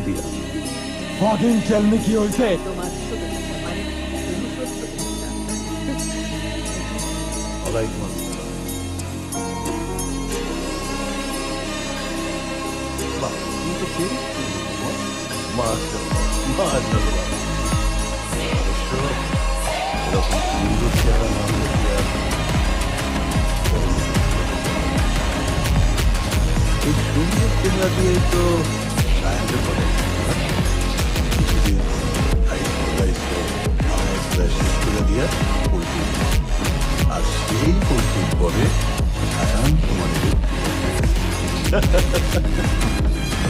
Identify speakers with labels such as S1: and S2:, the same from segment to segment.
S1: দিয়া
S2: ফাদিন টেলমি কি হয়েছে?
S3: তোমার ছোট চাচা মানে অনুশোচ চাচা।
S1: ওয়ালাইকুম আসসালাম। বাহ, তুমি তো পেরেছো। মাশাআল্লাহ, মাশাআল্লাহ। অবশ্য এরকম সুন্দর চেহারা না দেখলে আর এই সুন্দর চেহারা দিয়ে তো সাহায্য করে কিছুদিন দায়িত্ব শেষ করে দিয়ে পরিচয়, আর সেই পরিচয় পরে সায়ান তোমাদের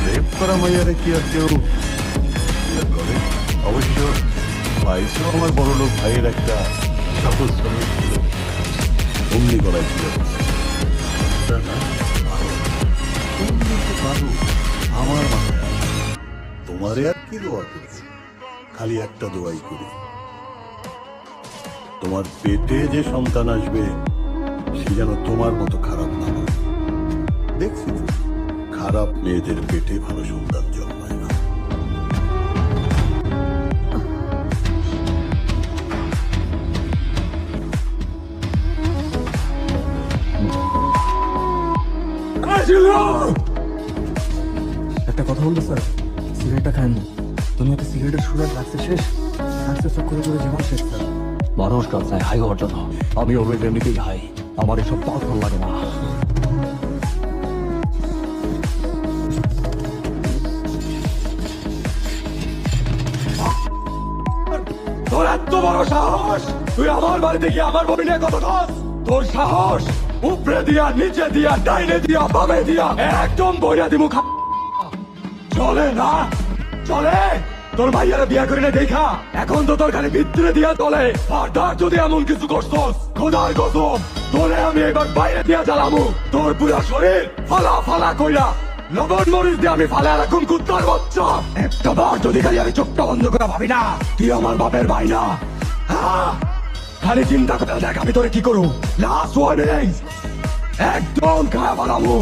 S1: রেপ করা মাইয়ারে কি আর কেউ করে? অবশ্য ভাইসও আমার বড় লোক ভাইয়ের একটা সহজ শ্রমিক ছিল, অমনি গলায় ছিল আমার মাথায় তোমারে আর কি দোয়া করি, খালি একটা দোয়াই করি, তোমার পেটে যে সন্তান আসবে সে যেন তোমার মতো খারাপ না হয়। দেখছি তো খারাপ মেয়েদের পেটে ভালো সন্তান জন্মায় না।
S2: একটা কথা বলবো স্যার, সিগারেটটা খান না। তুমি একটা সিগারেটের সুরাট রাখতে শেষ, রাখতে চক করে জীবন শেষ স্যার।
S4: মানুষ কাজ চায় হাই হওয়ার জন্য, আমি ওর এমনিতেই হাই, আমার এসব পাওয়া ভালো লাগে না।
S2: তোর এত বড় সাহস, তুই আমার বাড়িতে গিয়ে আমার বমি নিয়ে কথা বল? তোর সাহস উপরে দিয়া, নিচে দিয়া, ডাইনে দিয়া, বামে দিয়া, একদম বইরা দিমু। চলে না চলে? তোর ভাইয়ারা বিয়া করে না দেখা, এখন তো তোর খালি ভিতরে দিয়া চলে। ফার্দার যদি এমন কিছু করছস, খোদার কসম তোরে আমি এবার বাইরে দিয়া জ্বালামু। তোর পুরা শরীর ফালা ফালা কইরা লবণ মরিচ দিয়ে আমি ফালা রাখুন কুত্তার বাচ্চা। একটা বার যদি খালি আমি চোখটা বন্ধ করে ভাবি না তুই আমার বাপের ভাই না, হ্যাঁ, খালি চিন্তা করে দেখ আমি তোরে কি করু। লাস্ট ওয়ার্নিং, একদম খায়া ফালামু।